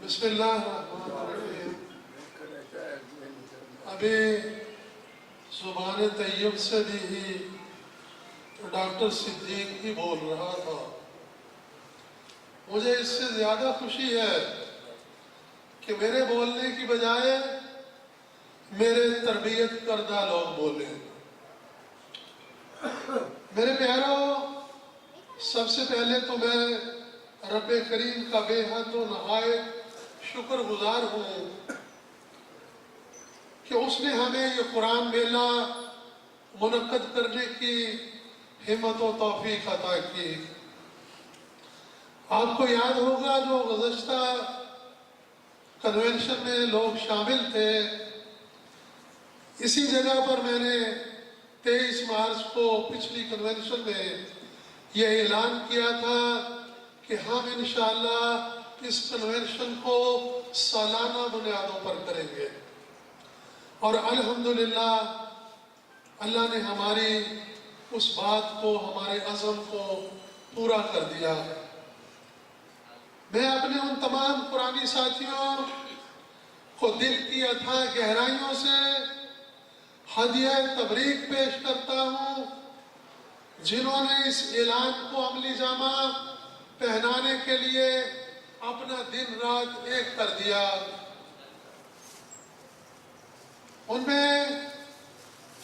بسم اللہ الرحمن الرحیم۔ ابھی زبان طیب سے بھی ڈاکٹر صدیق ہی بول رہا تھا۔ مجھے اس سے زیادہ خوشی ہے کہ میرے بولنے کی بجائے میرے تربیت کردہ لوگ بولیں۔ میرے پیاروں، سب سے پہلے تو میں رب کریم کا بے حد و نہایت شکر گزار ہوں کہ اس نے ہمیں یہ قرآن میلہ منعقد کرنے کی ہمت و توفیق عطا کی۔ آپ کو یاد ہوگا جو گزشتہ کنونشن میں لوگ شامل تھے، اسی جگہ پر میں نے 23 مارچ کو پچھلی کنونشن میں یہ اعلان کیا تھا کہ ہم انشاءاللہ اس کنونشن کو سالانہ بنیادوں پر کریں گے، اور الحمدللہ اللہ نے ہماری اس بات کو، ہمارے عزم کو پورا کر دیا۔ میں اپنے ان تمام قرآنی ساتھیوں کو دل کی اتھاہ گہرائیوں سے ہدیہ تبریک پیش کرتا ہوں، جنہوں نے اس اعلان کو عملی جامہ پہنانے کے لیے اپنا دن رات ایک کر دیا۔ ان میں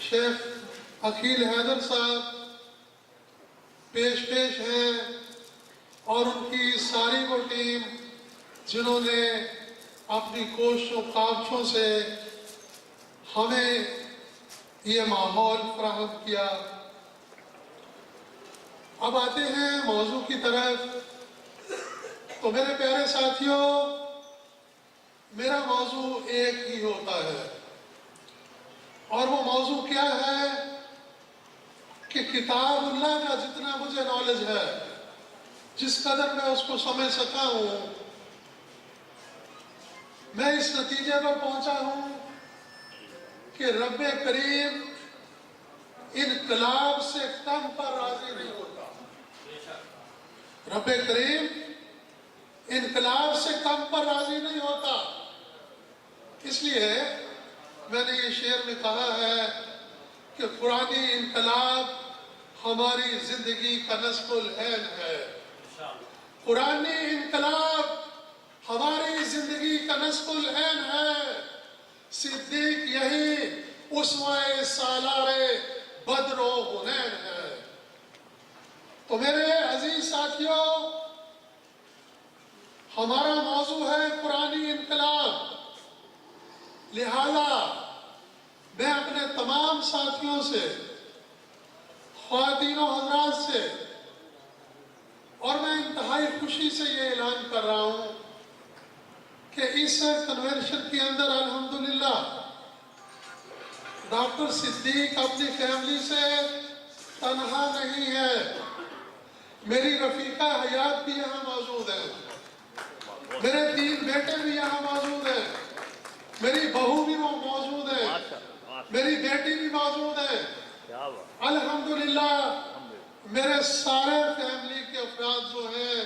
شیخ عقیل حیدر صاحب پیش ہیں، اور ان کی ساری وہ ٹیم جنہوں نے اپنی کوشش و کاوشوں سے ہمیں یہ ماحول فراہم کیا۔ اب آتے ہیں موضوع کی طرف۔ تو میرے پیارے ساتھیوں، میرا موضوع ایک ہی ہوتا ہے، اور وہ موضوع کیا ہے کہ کتاب اللہ کا جتنا مجھے نالج ہے، جس قدر میں اس کو سمجھ سکا ہوں، میں اس نتیجے پر پہنچا ہوں کہ رب کریم انقلاب سے کم پر راضی نہیں ہوتا۔ رب کریم انقلاب سے کم پر راضی نہیں ہوتا۔ اس لیے میں نے یہ شعر میں کہا ہے کہ قرآنی انقلاب ہماری زندگی کا نصب العین ہے۔ قرآنی انقلاب ہماری زندگی کا نصب العین ہے۔ صدیق یہی اسوہ سالار بدر و حنین ہے۔ تو میرے عزیز ساتھیوں، ہمارا موضوع ہے قرآنی انقلاب۔ لہذا میں اپنے تمام ساتھیوں سے، خواتین و حضرات سے، اور میں انتہائی خوشی سے یہ اعلان کر رہا ہوں کہ اس کنونشن کے اندر الحمدللہ ڈاکٹر صدیق اپنی فیملی سے تنہا نہیں ہے۔ میری رفیقہ حیات بھی یہاں موجود ہے، میرے 3 بیٹے بھی یہاں موجود ہیں، میری بہو بھی موجود ہے، میری بیٹی بھی موجود ہے۔ الحمدللہ میرے سارے فیملی کے افراد جو ہیں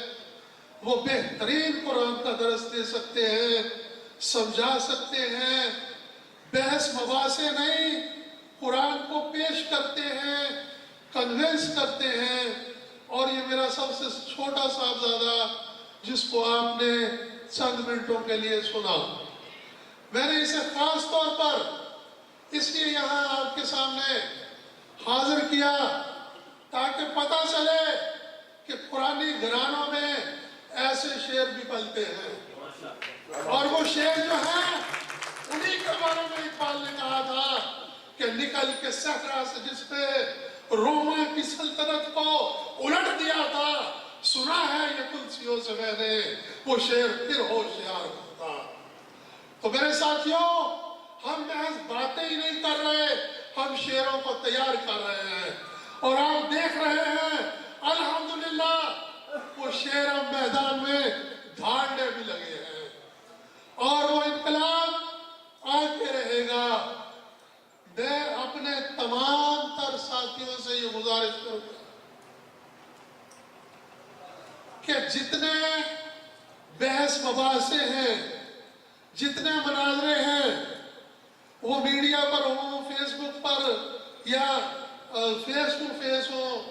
وہ بہترین قرآن کا درس دے سکتے ہیں، سمجھا سکتے ہیں، بحث مباحثے نہیں، قرآن کو پیش کرتے ہیں، کنوینس کرتے ہیں۔ اور یہ میرا سب سے چھوٹا صاحبزادہ جس کو آپ نے چند منٹوں کے لیے سنا، میں نے اسے خاص طور پر اس لیے یہاں آپ کے سامنے حاضر کیا تاکہ پتہ چلے کہ قرآنی گھرانوں میں ایسے شعر بھی پلتے ہیں، اور وہ شعر جو ہیں انہی کے بارے میں اقبال نے کہا تھا کہ نکل کے صحرا سے جس پہ روما کی سلطنت کو الٹ دیا تھا، سنا ہے یہ تلسیوں سے میں نے وہ شعر پھر ہوشیار ہوتا۔ تو میرے ساتھیوں، ہم محض باتیں ہی نہیں کر رہے، ہم شعروں کو تیار کر رہے ہیں، اور آپ دیکھ رہے ہیں الحمدللہ وہ شعر اب میدان میں دھاڑنے بھی لگے ہیں، اور وہ انقلاب آتے رہے گا۔ میں اپنے تمام تر ساتھیوں سے یہ گزارش کروں گا کہ جتنے بحث مباحثے ہیں، جتنے مناظرے ہیں، وہ میڈیا پر ہوں، فیس بک پر یا فیس ٹو فیس ہوں،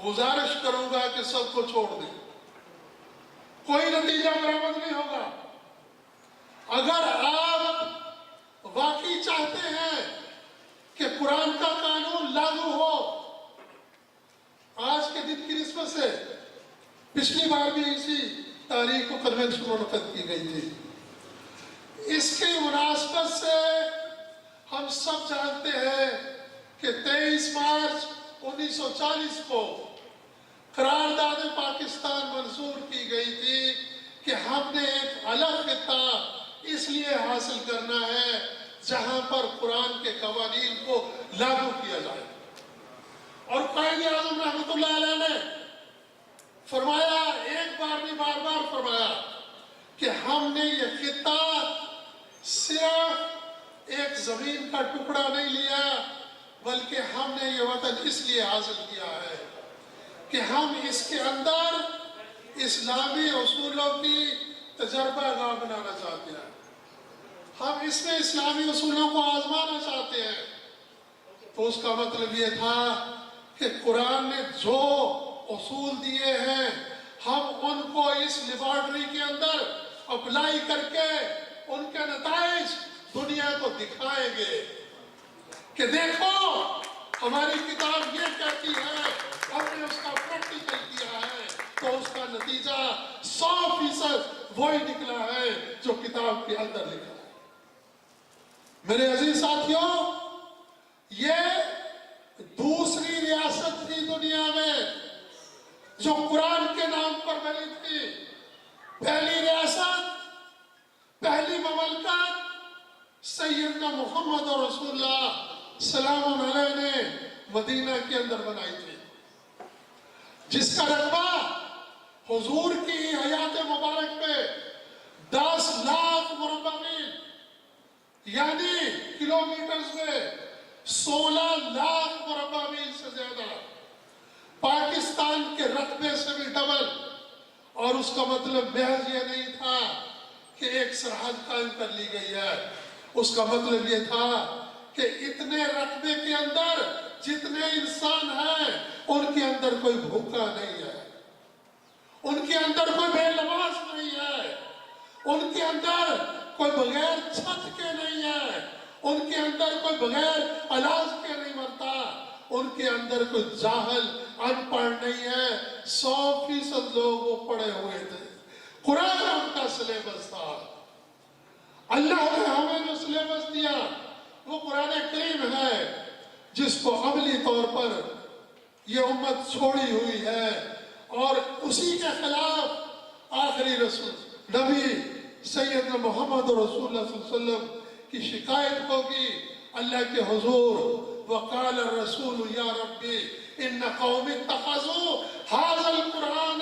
گزارش کروں گا کہ سب کو چھوڑ دیں، کوئی نتیجہ برآمد نہیں ہوگا۔ اگر آپ واقعی چاہتے ہیں کہ قرآن کا قانون لاگو ہو، آج کے دن کی نسبت سے پچھلی بار بھی اسی تاریخ کو کنونشن منعقد کی گئی تھی، اس کی مناسبت سے ہم سب جانتے ہیں کہ 23 مارچ 1940 کو قرارداد پاکستان منظور کی گئی تھی کہ ہم نے ایک الگ خطہ اس لیے حاصل کرنا ہے جہاں پر قرآن کے قوانین کو لاگو کیا جائے۔ اور قائد اعظم رحمۃ اللہ علیہ نے فرمایا، ایک بار نہیں بار بار فرمایا کہ ہم نے یہ خطہ صرف ایک زمین کا ٹکڑا نہیں لیا، بلکہ ہم نے یہ وطن اس لیے حاصل کیا ہے کہ ہم اس کے اندر اسلامی اصولوں کی تجربہ گاہ بنانا چاہتے ہیں، ہم اس میں اسلامی اصولوں کو آزمانا چاہتے ہیں۔ تو اس کا مطلب یہ تھا کہ قرآن نے جو اصول دیے ہیں ہم ان کو اس لیبارٹری کے اندر اپلائی کر کے ان کے نتائج دنیا کو دکھائیں گے کہ دیکھو ہماری کتاب یہ کہتی ہے، ہم نے اس کا پریکٹیکل کیا ہے تو اس کا نتیجہ 100% وہی نکلا ہے جو کتاب کے اندر لکھا ہے۔ میرے عزیز ساتھیوں، یہ دوسری ریاست تھی دنیا میں جو قرآن کے نام پر بنی تھی۔ پہلی ریاست، پہلی مملکت سیدنا محمد رسول اللہ سلام علیہ نے مدینہ کے اندر بنائی تھی، جس کا رقبہ حضور کی حیات مبارک پہ 10 لاکھ مربع میل یعنی کلومیٹرز میں 16 لاکھ مربع میل سے زیادہ، پاکستان کے رقبے سے بھی ڈبل۔ اور اس کا مطلب محض یہ نہیں تھا کہ ایک سرحد قائم کر لی گئی ہے، اس کا مطلب یہ تھا کہ اتنے رقبے کے اندر جتنے انسان ہیں ان کے اندر کوئی بھوکا نہیں ہے، ان کے اندر کوئی بے لباس نہیں ہے، ان کے اندر کوئی بغیر چھت کے نہیں ہے، ان کے اندر کوئی بغیر علاج کے نہیں مرتا، ان کے اندر کوئی جاہل ان پڑھ نہیں ہے، 100% لوگ وہ پڑھے ہوئے تھے۔ قرآن ان کا سلیبس تھا۔ اللہ نے ہمیں جو سلیبس دیا وہ قرآن کریم ہے، جس کو عملی طور پر یہ امت چھوڑی ہوئی ہے، اور اسی کے خلاف آخری رسول نبی سیدنا محمد رسول اللہ صلی اللہ علیہ وسلم کی شکایت ہوگی اللہ کے حضور، وقال الرسول یا ربی ان قوم اتخذوا هذا القرآن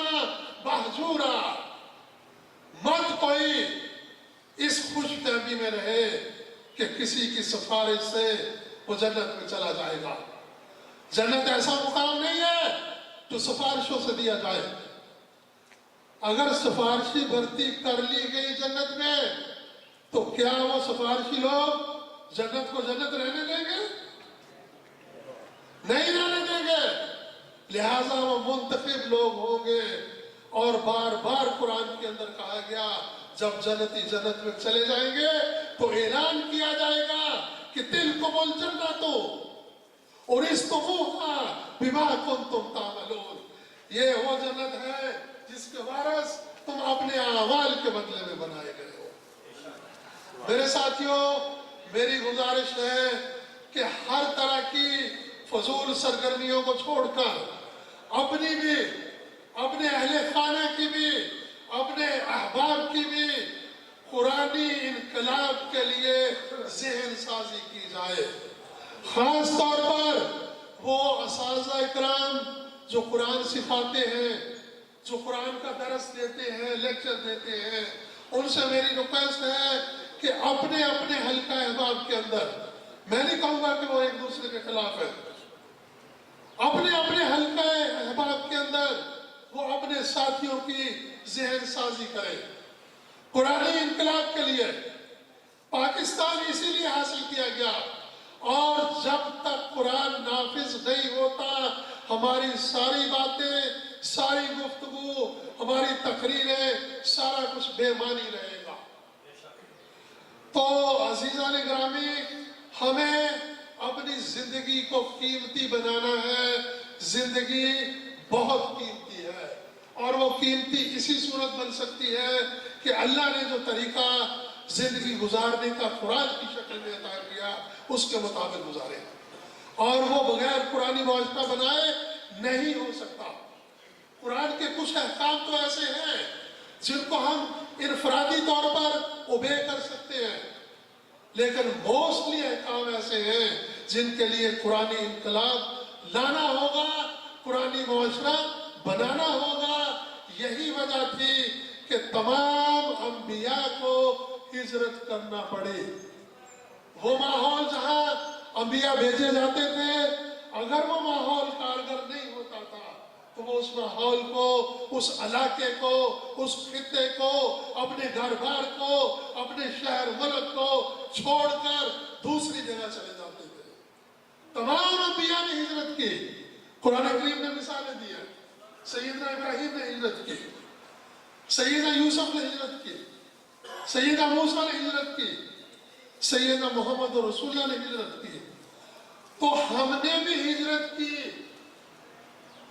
مہجورا۔ مت کوئی اس خوش فہمی میں رہے کہ کسی کی سفارش سے وہ جنت میں چلا جائے گا۔ جنت ایسا مقام نہیں ہے جو سفارشوں سے دیا جائے۔ اگر سفارشی بھرتی کر لی گئی جنت میں تو کیا وہ سفارشی لوگ جنت کو جنت رہنے دیں گے؟ نہیں رہنے دیں گے۔ لہٰذا وہ منتخب لوگ ہوں گے، اور بار بار قرآن کے اندر کہا گیا جب جنتی جنت میں چلے جائیں گے تو اعلان کیا جائے گا کہ تلکم الجنت اورثتموہا بما کنتم تعملون، یہ وہ جنت ہے جس کے وارث تم اپنے اعمال کے بدلے میں بنائے گئے ہو۔ میرے ساتھیوں، میری گزارش ہے کہ ہر طرح کی فضول سرگرمیوں کو چھوڑ کر اپنی بھی، اپنے اہل خانہ کی بھی، اپنے احباب کی بھی قرآنی انقلاب کے لیے ذہن سازی کی جائے۔ خاص طور پر وہ اساتذہ اکرام جو قرآن سکھاتے ہیں، جو قرآن کا درس دیتے ہیں، لیکچر دیتے ہیں، ان سے میری ریکویسٹ ہے کہ اپنے اپنے حلقہ احباب کے اندر، میں نہیں کہوں گا کہ وہ ایک دوسرے کے خلاف ہے، اپنے اپنے حلقہ احباب کے اندر وہ اپنے ساتھیوں کی ذہن سازی کریں۔ قرآنی انقلاب کے لیے پاکستان اسی لیے حاصل کیا گیا، اور جب تک قرآن نافذ نہیں ہوتا ہماری ساری باتیں، ساری گفتگو، ہماری تقریریں، سارا کچھ بے معنی رہے گا۔ تو عزیزان گرامی، ہمیں اپنی زندگی کو قیمتی بنانا ہے۔ زندگی بہت قیمتی ہے، اور وہ قیمتی اسی صورت بن سکتی ہے کہ اللہ نے جو طریقہ زندگی گزارنے کا قرآن کی شکل میں عطا کیا اس کے مطابق گزارے، اور وہ بغیر قرآنی معاشرہ بنائے نہیں ہو سکتا۔ قرآن کے کچھ احکام تو ایسے ہیں جن کو ہم انفرادی طور پر اوبے کر سکتے ہیں، لیکن موسٹلی احکام ایسے ہیں جن کے لیے قرآنی انقلاب لانا ہوگا، قرآنی معاشرہ بنانا ہوگا۔ یہی وجہ تھی کہ تمام انبیاء کو ہجرت کرنا پڑی۔ وہ ماحول جہاں انبیاء بھیجے جاتے تھے، اگر وہ ماحول کارگر نہیں ہوتا تھا تو وہ اس ماحول کو، اس علاقے کو، اس خطے کو، اپنے گھر بار کو، اپنے شہر ملک کو چھوڑ کر دوسری جگہ چلے جاتے تھے۔ تمام انبیاء نے ہجرت کی۔ قرآن کریم نے مثالیں دی ہیں۔ سیدنا ابراہیم نے ہجرت کی، سیدنا یوسف نے ہجرت کی، سیدنا موسیٰ نے ہجرت کی، سیدنا محمد رسول اللہ نے ہجرت کی۔ تو ہم نے بھی ہجرت کی۔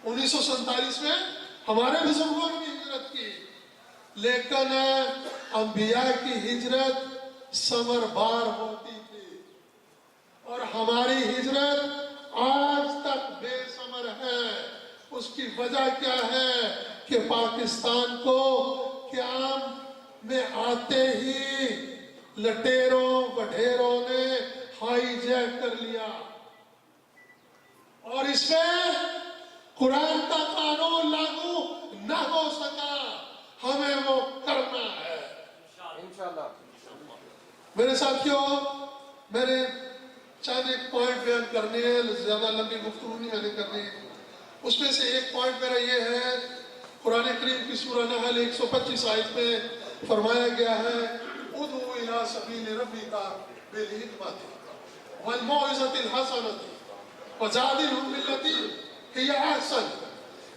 1947 میں ہمارے بزرگوں نے بھی ہجرت کی، لیکن انبیاء کی ہجرت ثمر بار ہوتی تھی، اور ہماری ہجرت آج تک بے ثمر ہے۔ اس کی وجہ کیا ہے کہ پاکستان کو قیام میں آتے ہی لٹیروں وڈھیروں نے ہائی جیک کر لیا، اور اس میں قرآن کا قانون لاگو نہ ہو سکا۔ ہمیں وہ کرنا ہے انشاءاللہ۔ میرے ساتھیوں، میں نے چاند ایک پوائنٹ بیان کرنے ہیں، زیادہ لمبی گفتگو نہیں میں نے کرنی۔ اس میں سے ایک پوائنٹ میرا یہ ہے، قرآن کریم کی سورہ نحل 125 آیت میں فرمایا گیا ہے، ادعو الی سبیل ربک بالحکمۃ والموعظۃ الحسنۃ وجادلھم باللتی ہی احسن،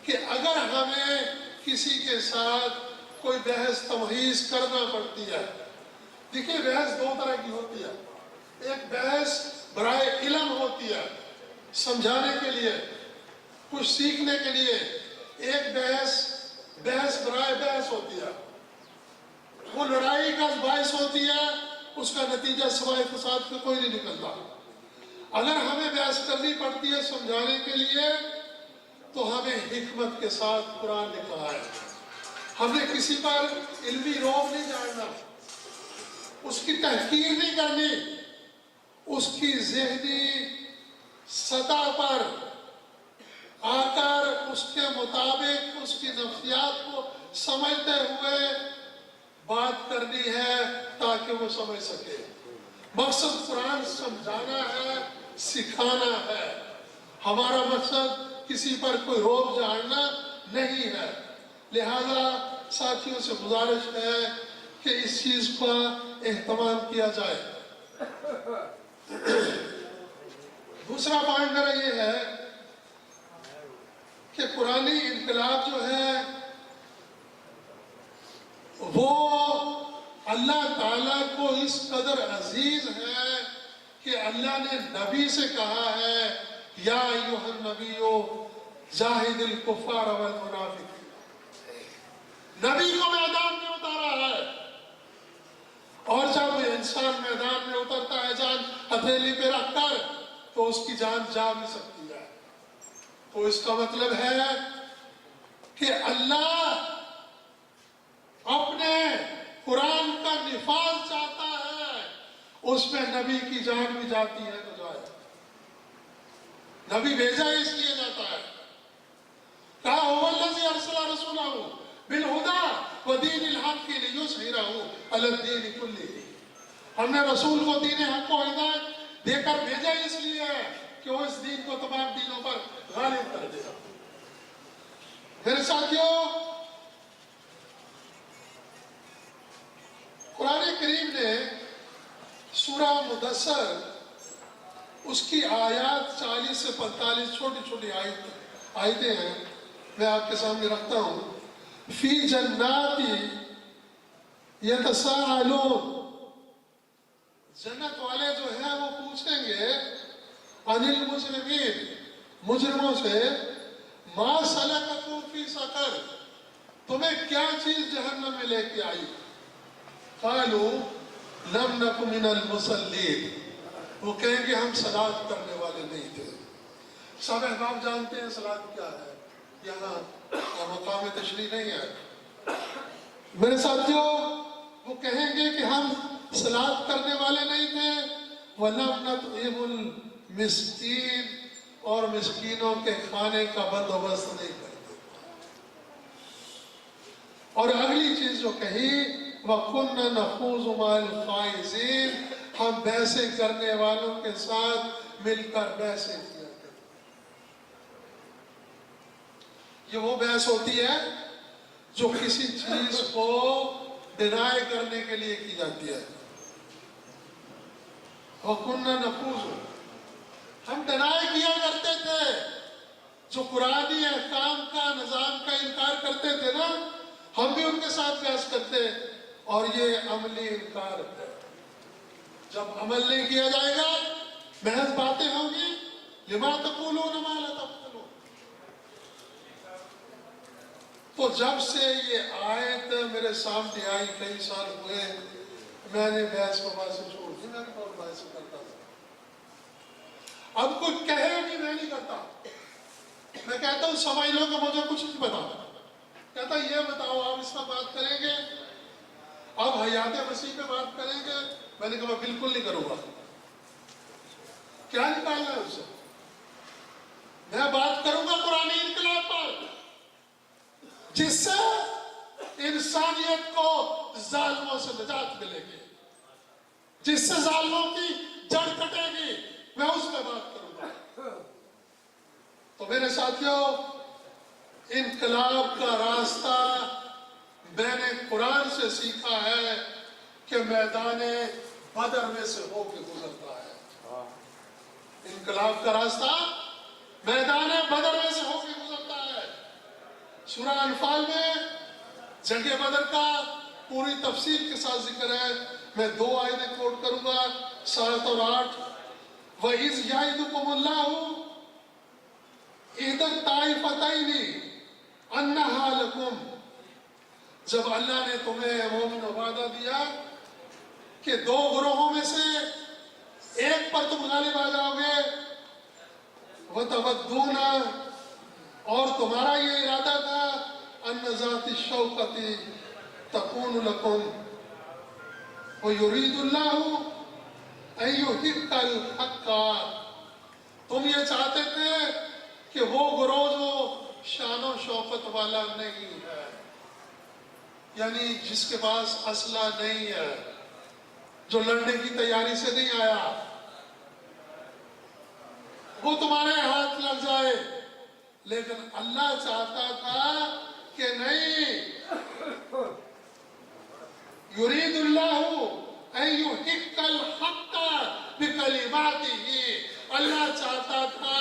کہ اگر ہمیں کسی کے ساتھ کوئی بحث تمہیز کرنا پڑتی ہے، دیکھیے بحث دو طرح کی ہوتی ہے۔ ایک بحث برائے علم ہوتی ہے، سمجھانے کے لیے، کچھ سیکھنے کے لیے۔ ایک بحث برائے بحث ہوتی ہے، وہ لڑائی کا باعث ہوتی ہے، اس کا نتیجہ سوائے فساد کا کوئی نہیں نکلتا۔ اگر ہمیں بحث کرنی پڑتی ہے سمجھانے کے لیے تو ہمیں حکمت کے ساتھ قرآن نے کہا ہے۔ ہم نے کسی پر علمی روب نہیں جھاڑنا، اس کی تحقیر نہیں کرنی، اس کی ذہنی سطح پر آ کر اس کے مطابق اس کی نفسیات کو سمجھتے ہوئے بات کرنی ہے تاکہ وہ سمجھ سکے۔ مقصد قرآن سمجھانا ہے، سکھانا ہے۔ ہمارا مقصد کسی پر کوئی روب جھاڑنا نہیں ہے۔ لہذا ساتھیوں سے گزارش ہے کہ اس چیز کا اہتمام کیا جائے۔ دوسرا پوائنٹ میرا یہ ہے کہ قرآنی انقلاب جو ہے وہ اللہ تعالیٰ کو اس قدر عزیز ہے کہ اللہ نے نبی سے کہا ہے، یا ایھا النبی جاہد الکفار والمنافقین۔ نبی کو میدان میں اتارا ہے، اور جب انسان میدان میں اترتا ہے جان ہتھیلی پہ رکھ کر تو اس کی جان جا بھی سکتی ہے۔ تو اس کا مطلب ہے کہ اللہ اپنے قرآن کا نفاذ چاہتا ہے، اس میں نبی کی جان بھی جاتی ہے تو جائے۔ نبی بھیجا اس لیے جاتا ہے، کہا هو الذی ارسل رسولہ بالہدی ودین الحق لیظہرہ علی الدین کلہ۔ ہم نے رسول کو دین حق کو ہدایت دے کر بھیجا اس لیے کہ وہ اس دین کو تمام دینوں پر غالب کر دے۔ میرے ساتھیوں، کریم نے سورہ مدثر اس کی آیات 40 سے 45 چھوٹی چھوٹی آیتیں ہیں، میں آپ کے سامنے رکھتا ہوں۔ فی جنات یتساءلون، جنت والے جو ہیں وہ پوچھیں گے عن المجرمین، مجرموں سے، ما سلککم فی سقر، تمہیں کیا چیز جہنم میں لے کے آئی؟ قالوا لم نک من المصلین، وہ کہیں گے ہم صلاۃ کرنے والے نہیں تھے۔ سب احباب جانتے ہیں صلاۃ کیا ہے، یہاں مقام تشریح نہیں ہے۔ میرے ساتھیوں، وہ کہیں گے کہ ہم صلاۃ کرنے والے نہیں تھے، وَلَمْ نَطْعِمُ الْمِسْكِينَ، اور مسکینوں کے کھانے کا بندوبست نہیں کرتے۔ اور اگلی چیز جو کہی، وَكُنَّ نَخُوضُ مَعَ الْخَائِضِينَ، ہم بحثیں کرنے والوں کے ساتھ مل کر بحثیں کیا کرتے۔ یہ وہ بحث ہوتی ہے جو کسی چیز کو ڈینائی کرنے کے لیے کی جاتی ہے۔ وَكُنَّ نَخُوضُ، ہم ڈینائی کیا کرتے تھے، جو قرآنی احکام کا، نظام کا انکار کرتے تھے نا، ہم بھی ان کے ساتھ بحث کرتے، اور یہ عملی انکار ہے۔ جب عمل نہیں کیا جائے گا، محض باتیں ہوں گی، لما تقولون ما لا تفعلون۔ تو جب سے یہ آیت میرے سامنے آئی، کئی سال ہوئے، میں نے بحث مباحث چھوڑ دی، میں نے اور بحث کرتا تھا۔ اب کوئی کہے بھی میں نہیں کرتا، میں کہتا ہوں سمجھ لو کہ مجھے کچھ نہیں پتا، کہتا یہ بتاؤ آپ اس پر بات کریں گے، آپ حیات مسیح پہ بات کریں گے؟ میں نے کہا میں بالکل نہیں کروں گا۔ کیا نکالنا ہے اس سے؟ میں بات کروں گا قرآن انقلاب پر، جس سے انسانیت کو ظالموں سے نجات ملے گی، جس سے ظالموں کی جڑ کٹے گی، میں اس پہ بات کروں گا۔ تو میرے ساتھیوں، انقلاب کا راستہ میں نے قرآن سے سیکھا ہے کہ میدان بدر میں سے ہو کے گزرتا ہے۔ انقلاب کا راستہ میدان بدر میں سے ہو کے گزرتا ہے۔ سورہ انفال میں جنگ بدر کا پوری تفصیل کے ساتھ ذکر ہے، میں 2 آیتیں کوٹ کروں گا، 7 اور 8۔ وَإِذْ يَعِدُكُمُ اللَّهُ إِحْدَى الطَّائِفَتَيْنِ أَنَّهَا لَكُمْ، جب اللہ نے تمہیں مومن وعدہ دیا کہ 2 گروہوں میں سے ایک پر تم غالب آ جاؤ گے، وَتَوَدُّونَ، اور تمہارا یہ ارادہ تھا، أَنَّ ذَاتِ الشَّوْكَةِ تَكُونُ لَكُمْ وَيُرِيدُ اللَّهُ أَن يُحِقَّ الْحَقَّ، تم یہ چاہتے تھے کہ وہ گروہ جو شان و شوکت والا نہیں ہے، یعنی جس کے پاس اسلحہ نہیں ہے، جو لڑنے کی تیاری سے نہیں آیا، وہ تمہارے ہاتھ لگ جائے۔ لیکن اللہ چاہتا تھا کہ نہیں، یرید اللہ ان یحق الحق بکلماتہ، اللہ چاہتا تھا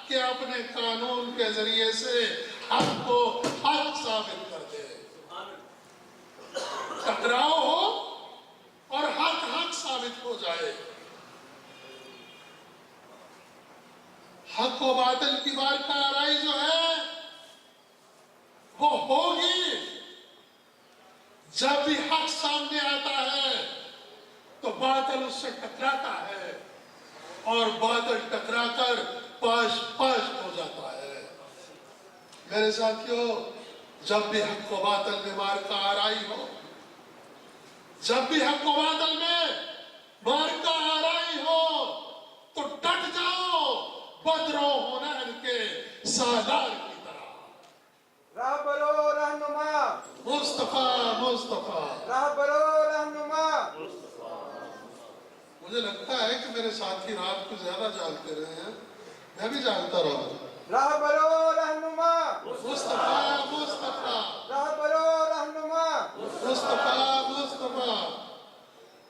کہ اپنے قانون کے ذریعے سے حق کو حق ثابت کر دے، ٹکراؤ ہو اور حق حق ثابت ہو جائے۔ حق و باطل کی بارکہ آرائی جو ہے وہ ہوگی جب بھی حق سامنے آتا ہے تو باطل اس سے ٹکراتا ہے، اور باطل ٹکرا کر پاش پاش ہو جاتا ہے۔ میرے ساتھیوں، جب بھی حق و باطل میں مارکہ آرائی ہو، جب بھی حق و باطل میں مارکہ آرائی ہو، تو ڈٹ جاؤ بدر و حنین کے سالار کی طرح۔ رہبرو رہنما، مصطفیٰ مصطفیٰ، رہبرو رہنما۔ مجھے لگتا ہے کہ میرے ساتھی رات کو زیادہ جاگتے رہے ہیں، میں بھی جاگتا رہا ہوں۔ رہبرو رہنما، مصطفیٰ مصطفیٰ، رہبرو رہنما۔ مصطفیٰ مصطفیٰ۔